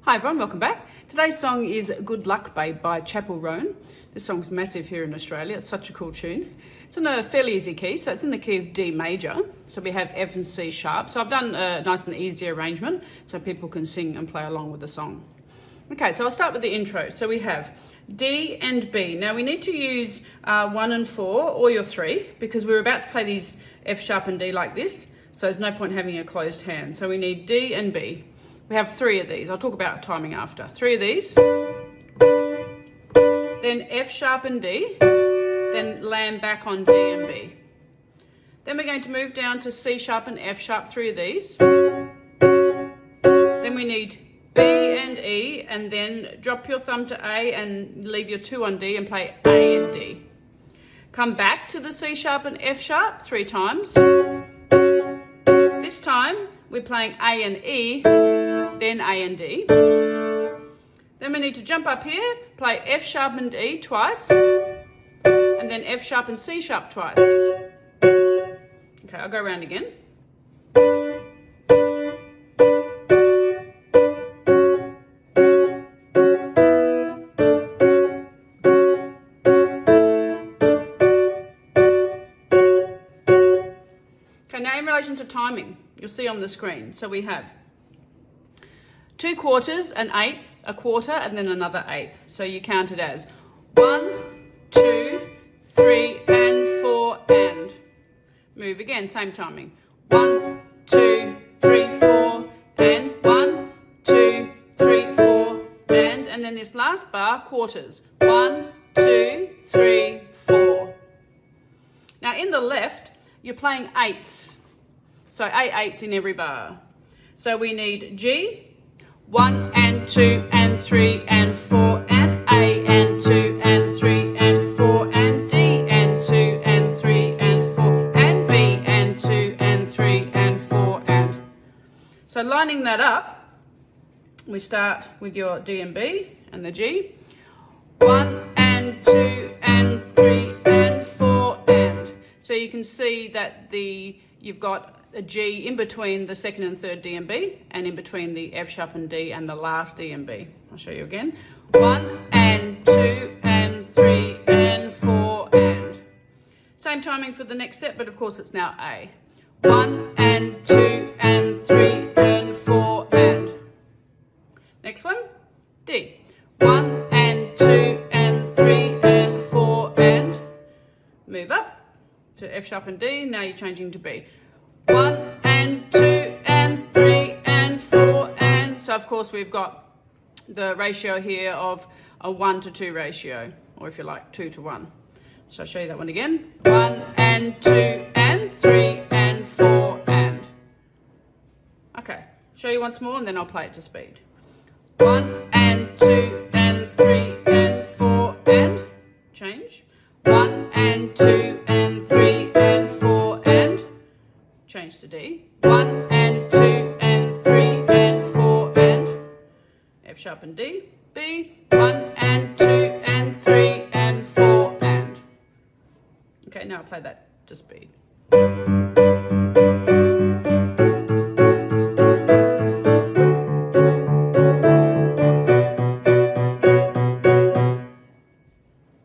Hi everyone, welcome back. Today's song is Good Luck Babe by Chappell Roan. This song's massive here in Australia. It's such a cool tune. It's in a fairly easy key, so it's in the key of D major. So we have F and C sharp. So I've done a nice and easy arrangement so people can sing and play along with the song. Okay, so I'll start with the intro. So we have D and B. Now we need to use 1 and 4 or your 3 because we're about to play these F sharp and D like this. So there's no point having a closed hand. So we need D and B. We have 3 of these. I'll talk about timing after. 3 of these. Then F sharp and D. Then land back on D and B. Then we're going to move down to C sharp and F sharp, 3 of these. Then we need B and E, and then drop your thumb to A and leave your 2 on D and play A and D. Come back to the C sharp and F sharp 3 times. This time we're playing A and E, then A and D. Then we need to jump up here, play F sharp and E twice, and then F sharp and C sharp twice. Okay, I'll go around again. Okay, now in relation to timing, you'll see on the screen. So we have 2 quarters, an eighth, a quarter, and then another eighth. So you count it as 1, 2, 3, and 4, and. Move again, same timing. 1, 2, 3, 4, and 1, 2, 3, 4, and then this last bar, quarters. 1, 2, 3, 4. Now in the left, you're playing eighths. So 8 eighths in every bar. So we need G, 1 and 2 and 3 and 4 and A and 2 and 3 and 4 and D and 2 and 3 and 4 and B and 2 and 3 and 4 and. So lining that up, we start with your D and B and the G. 1 and 2 and 3 and 4 and. So you can see that you've got a G in between the second and third D and B, and in between the F sharp and D and the last D and B. I'll show you again. 1 and 2 and 3 and 4 and. Same timing for the next set, but of course it's now A. 1 and 2 and 3 and 4 and. Next one, D. 1 and 2 and 3 and 4 and. Move up to F sharp and D, now you're changing to B. 1 and 2 and 3 and 4 and. So of course we've got the ratio here of a 1 to 2 ratio, or if you like 2 to 1. So I'll show you that one again. 1 and 2 and 3 and 4 and. Okay, show you once more and then I'll play it to speed. 1 and 2 and 3 and 4 and. Change. 1 and 2 and 3 and 4 and. Change to D. 1 and 2 and 3 and 4 and. F sharp and D. B. 1 and 2 and 3 and 4 and. Okay, now I'll play that to speed.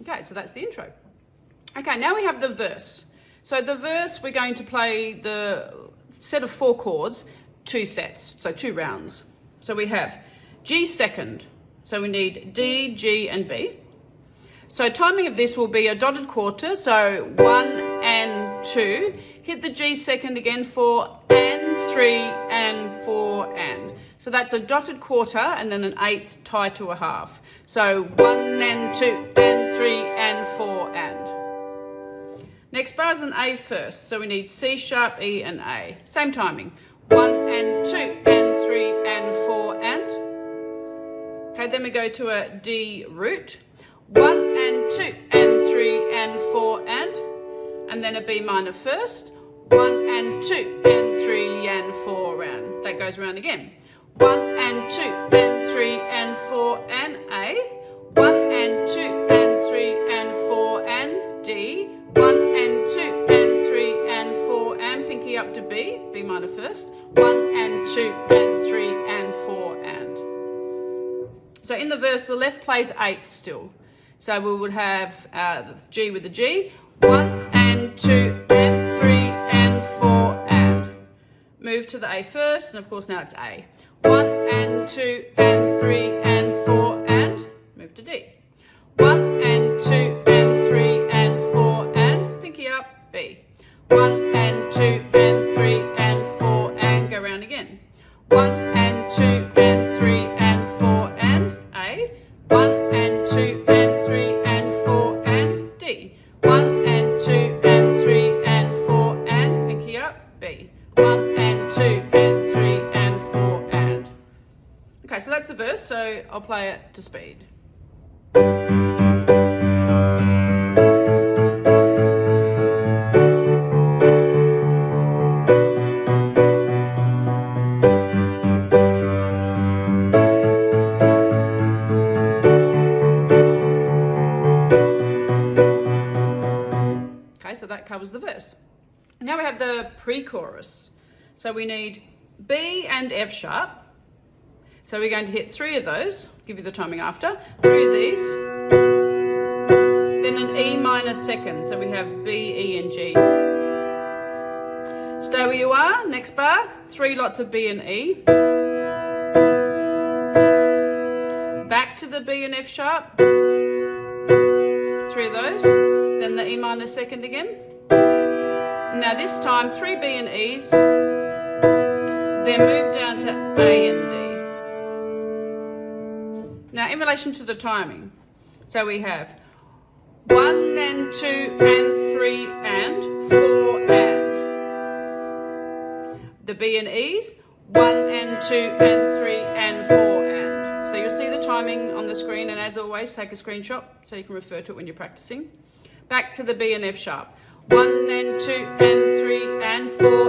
Okay, so that's the intro. Okay, now we have the verse. So the verse, we're going to play the set of 4 chords, 2 sets, so 2 rounds. So we have G second, so we need D, G, and B. So timing of this will be a dotted quarter, so 1 and 2. Hit the G second again, 4 and 3 and 4 and. So that's a dotted quarter and then an eighth tied to a half. So 1 and 2 and 3 and 4 and. Next bar is an A first, so we need C sharp, E, and A. Same timing. 1 and 2 and 3 and 4 and. Okay, then we go to a D root. 1 and 2 and 3 and 4 and then a B minor first. 1 and 2 and 3 and 4 and. That goes around again. 1 and 2 and 3 and 4 and A. 1 and 2 and 3 and 4 and D. 1 and 2 and 3 and 4 and pinky up to B, B minor first. 1 and 2 and 3 and 4 and. So in the verse, the left plays eighths still. So we would have the G with the G, 1 and 2 and 3 and 4 and. Move to the A first, and of course now it's A. 1 and 2 and 3 and 4 and. Move to D. 1 and 2 and 3 and 4 and. Pinky up, B. 1 and 2 and 3 and 4 and. Go round again. 1 and 2 and 3 and 4 and. A. 1 and 2 and 3 and 4 and. D. 1 and 2 and 3 and 4 and. Pinky up, B. 1 and 2 and 3 and 4 and. Okay, so that's the verse, so I'll play it to speed. Okay, so that covers the verse. Now we have the pre-chorus. So we need B and F sharp. So we're going to hit 3 of those, give you the timing after, 3 of these, then an E minor second, so we have B, E and G. Stay where you are, next bar, 3 lots of B and E. Back to the B and F sharp, 3 of those, then the E minor second again. Now this time 3 B and E's, then move down to A and D. Now in relation to the timing, so we have 1 and 2 and 3 and 4 and. The B and E's, 1 and 2 and 3 and 4 and. So you'll see the timing on the screen, and as always take a screenshot so you can refer to it when you're practicing. Back to the B and F sharp, 1 and 2 and 3 and 4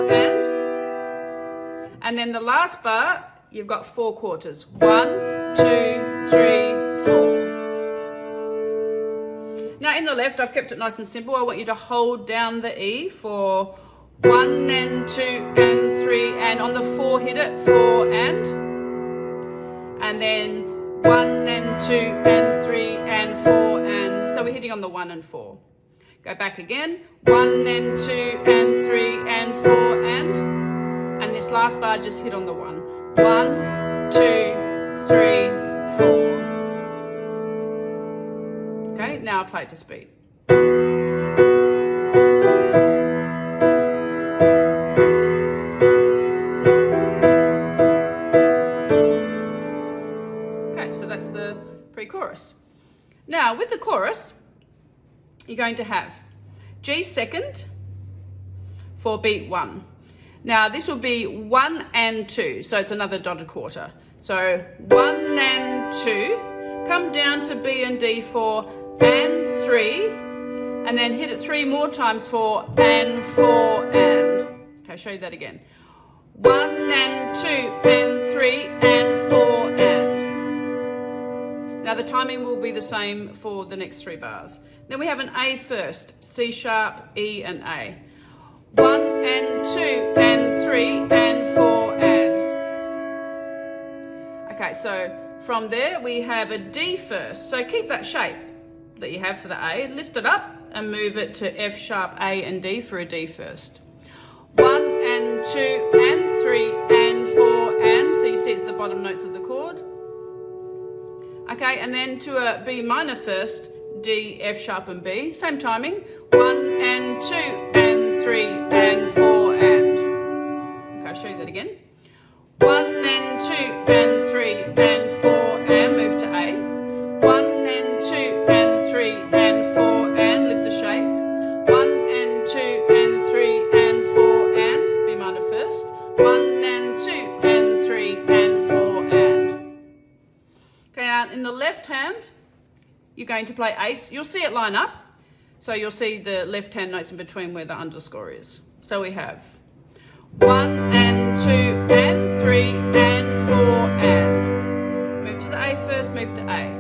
and then the last bar, you've got 4 quarters, 1, 2, 3, 4. Now in the left, I've kept it nice and simple. I want you to hold down the E for 1 and 2 and 3 and on the 4 hit it, 4 and then 1 and 2 and 3 and 4 and. So we're hitting on the 1 and 4. Go back again, 1 and 2 and 3 and 4 and this last bar just hit on the 1. 1, 2, 3, 4. Okay, now I'll play it to speed. Okay, so that's the pre-chorus. Now with the chorus, you're going to have G second for beat 1. Now this will be 1 and 2, so it's another dotted quarter. So 1 and 2, come down to B and D for and 3, and then hit it 3 more times for and 4 and. Okay, I'll show you that again. 1 and 2 and 3 and 4 and. Now the timing will be the same for the next 3 bars. Then we have an A first, C sharp, E and A. 1 and 2 and 3 and 4 and. Okay, so from there we have a D first. So keep that shape that you have for the A, lift it up and move it to F sharp, A and D for a D first. 1 and 2 and 3 and 4 and. So you see it's the bottom notes of the chord. Okay, and then to a B minor first, D, F sharp and B, same timing, 1 and 2 and 3 and 4 and. Okay, I'll show you that again. 1 and 2 and 3 and 4 and, move to A. 1 and 2 and 3 and 4 and, lift the shape. 1 and 2 and 3 and 4 and, B minor first. 1 and 2 and 3 and 4 and. Okay, now in the left hand, you're going to play eighths. You'll see it line up. So you'll see the left hand notes in between where the underscore is. So we have 1 and 2 and 3 and 4 and. Move to the A first, move to A.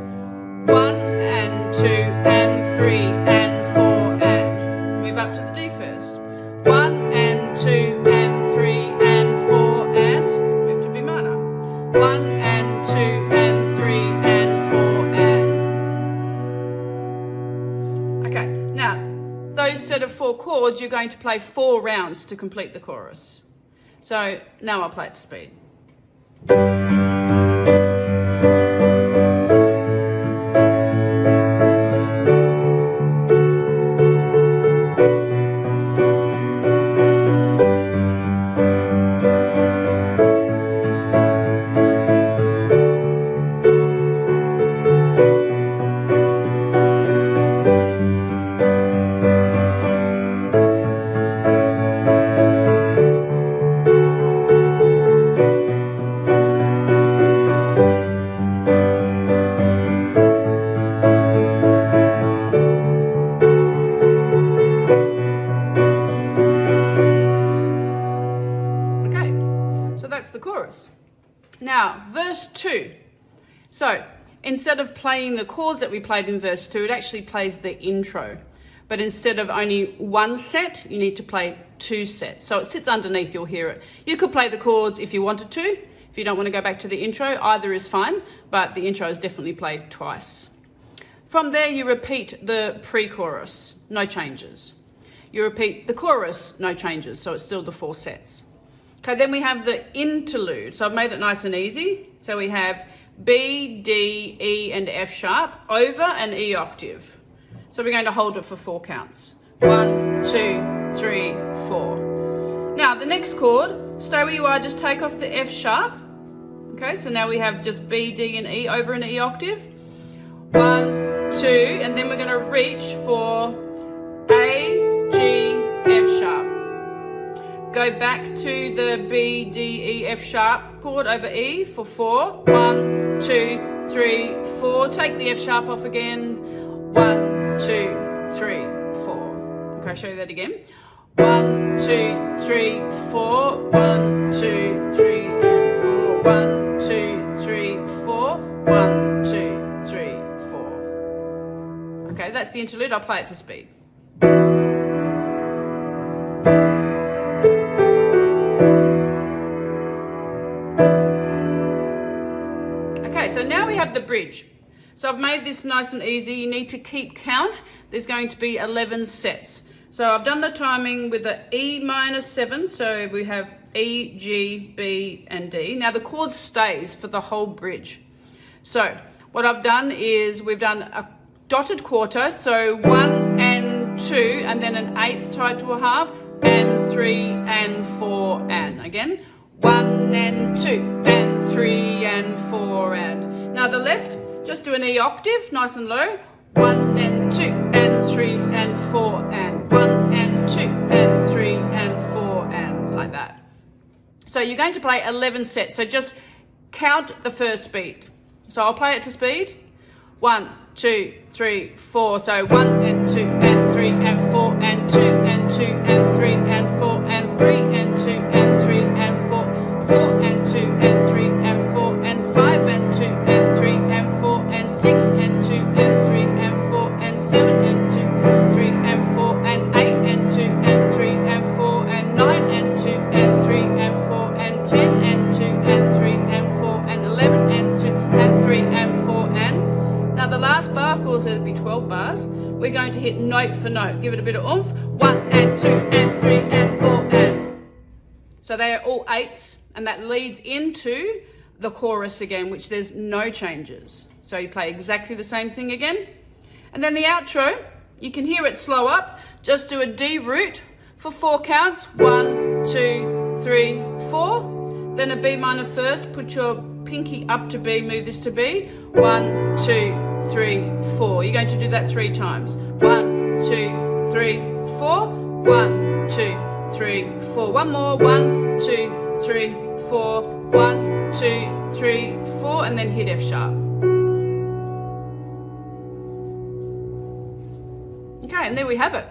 1 and 2 and 3 and 4 and. Move up to the D first. 1 and 2 and 3 and 4 and. Move to B minor. 1 and 2 and 3 and instead of 4 chords, you're going to play 4 rounds to complete the chorus. So now I'll play it to speed. The chorus. Now, verse 2. So, instead of playing the chords that we played in verse 2, it actually plays the intro. But instead of only 1 set, you need to play 2 sets. So it sits underneath, you'll hear it. You could play the chords if you wanted to. If you don't want to go back to the intro, either is fine, but the intro is definitely played twice. From there, you repeat the pre-chorus, no changes. You repeat the chorus, no changes, so it's still the 4 sets. Okay, then we have the interlude. So I've made it nice and easy. So we have B, D, E, and F sharp over an E octave. So we're going to hold it for 4 counts. 1, 2, 3, 4. Now the next chord, stay where you are, just take off the F sharp. Okay, so now we have just B, D, and E over an E octave. 1, 2, and then we're going to reach for A, G, F sharp. Go back to the B, D, E, F sharp chord over E for 4. 1, 2, 3, 4. Take the F sharp off again. 1, 2, 3, 4. Okay, I'll show you that again. 1, 2, 3, 4. 1, 2, 3, and 4. 1, 2, 3, 4. 1, 2, 3, 4. Okay, that's the interlude. I'll play it to speed. So now we have the bridge. So I've made this nice and easy. You need to keep count. There's going to be 11 sets. So I've done the timing with the E minor 7. So we have E, G, B, and D. Now the chord stays for the whole bridge. So what I've done is we've done a dotted quarter. So 1 and 2, and then an 8th tied to a half, and 3 and 4 and. Again, 1 and 2 and 3 and 4 and. Now the left, just do an E octave, nice and low. 1 and 2 and 3 and 4 and. 1 and 2 and 3 and 4 and, like that. So you're going to play 11 sets. So just count the first beat. So I'll play it to speed. 1, 2, 3, 4. So 1 and 2 and 3 and 4 and 2 and 2 and 3 and 4 and 3 and 2 and 3 and 4. 4 and 2 and 3 and 4 and 5 and 2 and 3 and 4 and 6 and 2 and 3 and 4 and 7 and 2, 3 and 4 and 8 and 2 and 3 and 4 and 9 and 2 and 3 and 4 and 10 and 2 and 3 and 4 and 11 and 2 and 3 and 4 and. Now the last bar, of course, there'll be 12 bars. We're going to hit note for note. Give it a bit of oomph. 1 and 2 and 3 and 4 and. So they are all 8s. And that leads into the chorus again, which there's no changes. So you play exactly the same thing again. And then the outro, you can hear it slow up. Just do a D root for 4 counts. 1, 2, 3, 4. Then a B minor first. Put your pinky up to B, move this to B. 1, 2, 3, 4. You're going to do that 3 times. 1, 2, 3, 4. 1, 2, 3, 4. One more. 1, 2, 3, 4, 1, 2, 3, 4, and then hit F sharp. Okay, and there we have it.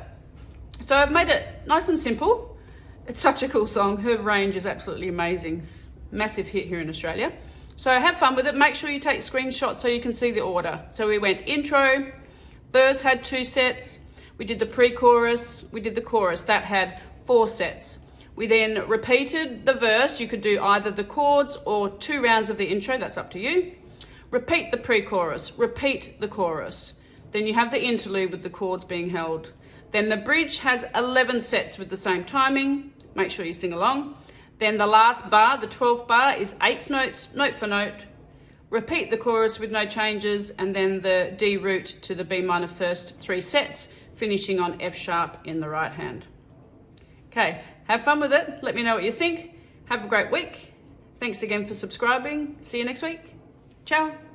So I've made it nice and simple. It's such a cool song. Her range is absolutely amazing. It's a massive hit here in Australia. So have fun with it. Make sure you take screenshots so you can see the order. So we went intro, verse had 2 sets. We did the pre-chorus, we did the chorus. That had 4 sets. We then repeated the verse. You could do either the chords or 2 rounds of the intro. That's up to you. Repeat the pre-chorus. Repeat the chorus. Then you have the interlude with the chords being held. Then the bridge has 11 sets with the same timing. Make sure you sing along. Then the last bar, the 12th bar, is eighth notes, note for note. Repeat the chorus with no changes, and then the D root to the B minor first 3 sets, finishing on F sharp in the right hand. Okay, have fun with it. Let me know what you think. Have a great week. Thanks again for subscribing. See you next week. Ciao.